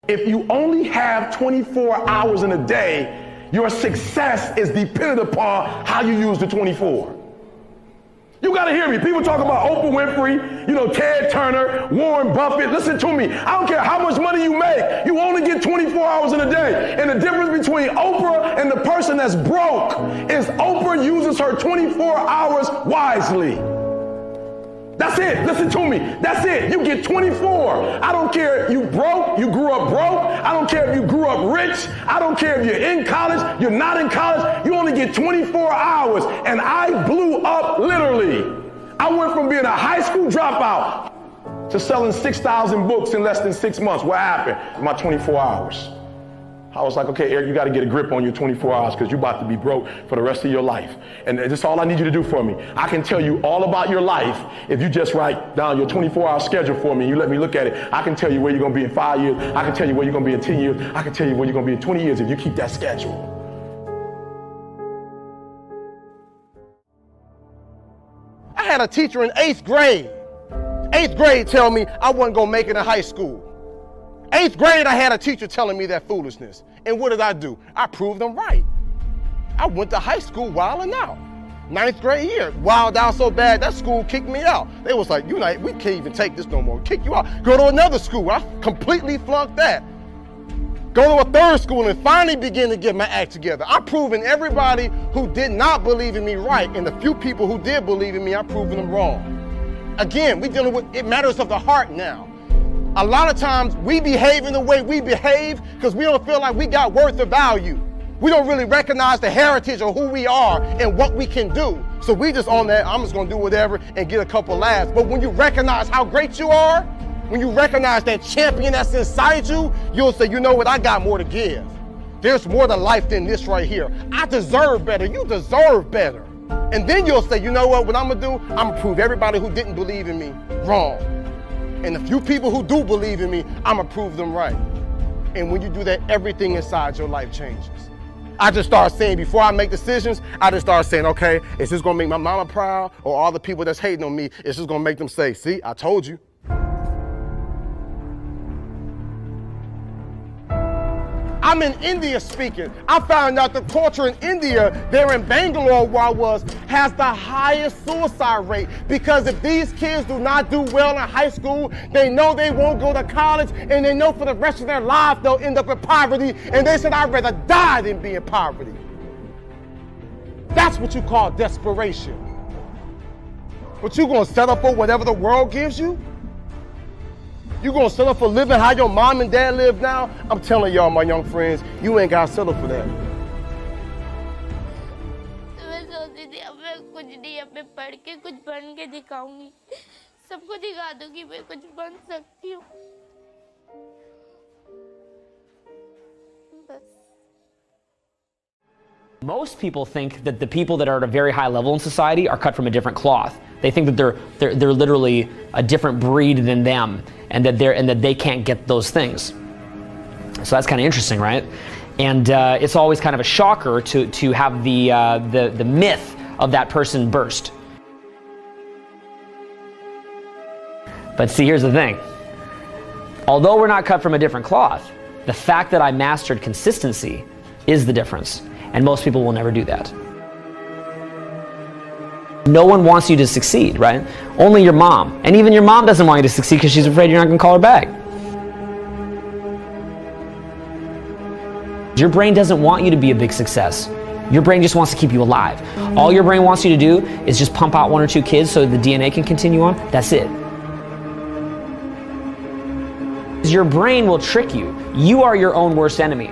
If you only have 24 hours in a day, your success is dependent upon how you use the 24. You gotta hear me. People talk about Oprah Winfrey, Ted Turner, Warren Buffett. Listen to me. I don't care how much money you make. You only get 24 hours in a day. And the difference between Oprah and the person that's broke is Oprah uses her 24 hours wisely. That's it. Listen to me. That's it. You get 24. I don't care if you broke, you grew up broke. I don't care if you grew up rich. I don't care if you're in college, you're not in college. You only get 24 hours. And I blew up literally. I went from being a high school dropout to selling 6,000 books in less than 6 months. What happened? In my 24 hours. I was like, okay, Eric, you got to get a grip on your 24 hours because you're about to be broke for the rest of your life. And that's all I need you to do for me. I can tell you all about your life if you just write down your 24-hour schedule for me and you let me look at it. I can tell you where you're going to be in 5 years. I can tell you where you're going to be in 10 years. I can tell you where you're going to be in 20 years if you keep that schedule. I had a teacher in 8th grade. 8th grade tell me I wasn't going to make it in high school. 8th grade, I had a teacher telling me that foolishness. And what did I do? I proved them right. I went to high school wilding out. 9th grade year, wild out so bad, that school kicked me out. They was like, we can't even take this no more. Kick you out. Go to another school. I completely flunked that. Go to a 3rd school and finally begin to get my act together. I'm proving everybody who did not believe in me right, and the few people who did believe in me, I'm proving them wrong. Again, we dealing with, it matters of the heart now. A lot of times we behave in the way we behave because we don't feel like we got worth or value. We don't really recognize the heritage of who we are and what we can do. So we just on that, I'm just gonna do whatever and get a couple laughs. But when you recognize how great you are, when you recognize that champion that's inside you, you'll say, you know what, I got more to give. There's more to life than this right here. I deserve better, you deserve better. And then you'll say, you know what I'm gonna do? I'm gonna prove everybody who didn't believe in me wrong. And the few people who do believe in me, I'm gonna prove them right. And when you do that, everything inside your life changes. I just start saying, before I make decisions, I just start saying, okay, is this gonna make my mama proud? Or all the people that's hating on me, is this gonna make them say, see, I told you. I'm in India speaking. I found out the culture in India, there in Bangalore where I was, has the highest suicide rate. Because if these kids do not do well in high school, they know they won't go to college, and they know for the rest of their lives they'll end up in poverty, and they said, I'd rather die than be in poverty. That's what you call desperation. But you gonna settle for whatever the world gives you? You gonna settle for living how your mom and dad live now? I'm telling y'all, my young friends, you ain't gotta settle for that. मैं सोचती थी अब मैं कुछ नहीं, अब मैं पढ़ के कुछ बन के दिखाऊंगी, सबको दिखा दूंगी मैं कुछ बन सकती हूँ। बस। Most people think that the people that are at a very high level in society are cut from a different cloth. They think that they're literally a different breed than them, and that they can't get those things. So that's kind of interesting, right? And it's always kind of a shocker to have the myth of that person burst. But see, here's the thing. Although we're not cut from a different cloth, the fact that I mastered consistency is the difference. And most people will never do that. No one wants you to succeed, right? Only your mom. And even your mom doesn't want you to succeed because she's afraid you're not going to call her back. Your brain doesn't want you to be a big success. Your brain just wants to keep you alive. All your brain wants you to do is just pump out 1 or 2 kids so the DNA can continue on. That's it. Your brain will trick you. You are your own worst enemy.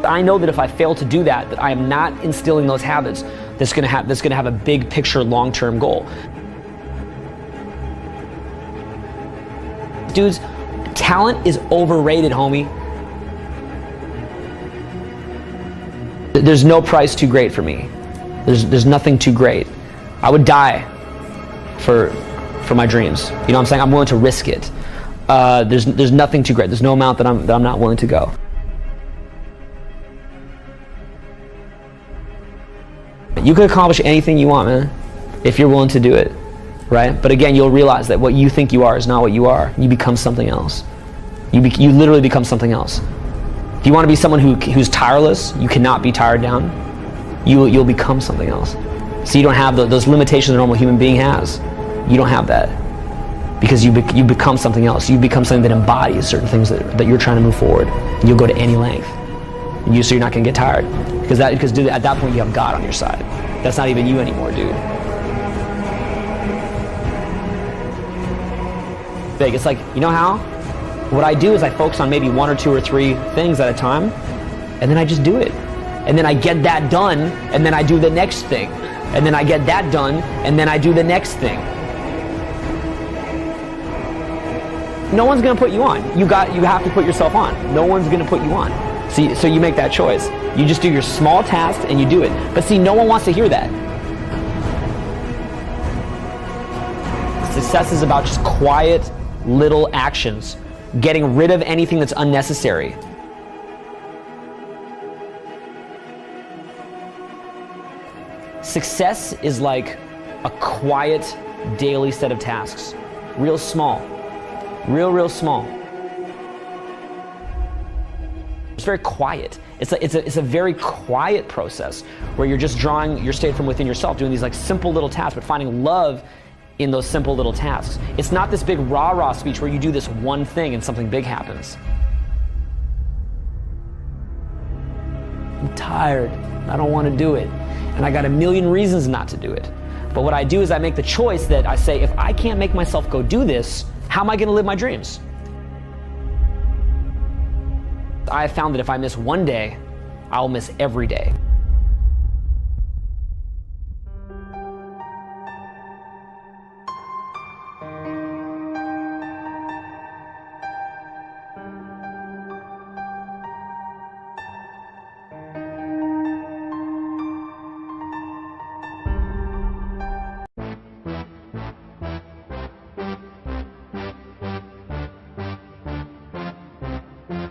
I know that if I fail to do that, that I am not instilling those habits that's going to have a big picture long-term goal. Dudes, talent is overrated, homie. There's no price too great for me. There's nothing too great. I would die for my dreams. You know what I'm saying? I'm willing to risk it. There's nothing too great. There's no amount that I'm not willing to go. You can accomplish anything you want, man, if you're willing to do it. right? But again, you'll realize that what you think you are is not what you are. You become something else. You literally become something else. If you want to be someone who's tireless, you cannot be tired down. You'll become something else. So you don't have those limitations a normal human being has. You don't have that. Because you become something else. You become something that embodies certain things that you're trying to move forward. You'll go to any length. So you're not going to get tired. Because dude, at that point you have God on your side. That's not even you anymore, dude. Big. It's like, you know how? What I do is I focus on maybe 1 or 2 or 3 things at a time, and then I just do it. And then I get that done, and then I do the next thing. And then I get that done, and then I do the next thing. No one's gonna put you on. You have to put yourself on. No one's gonna put you on. So you make that choice. You just do your small tasks and you do it. But see, no one wants to hear that. Success is about just quiet little actions, getting rid of anything that's unnecessary. Success is like a quiet daily set of tasks. Real small. Real small. It's very quiet. It's a very quiet process where you're just drawing your state from within yourself, doing these like simple little tasks, but finding love in those simple little tasks. It's not this big rah-rah speech where you do this one thing and something big happens. I'm tired. I don't want to do it. And I got a million reasons not to do it. But what I do is I make the choice that I say, if I can't make myself go do this, how am I going to live my dreams? I have found that if I miss one day, I'll miss every day.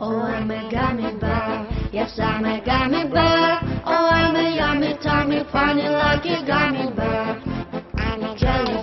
Oh, I'm a gummy bear. Yes, I'm a gummy bear. Oh, I'm a yummy, tummy, funny, lucky gummy bear. I'm a jelly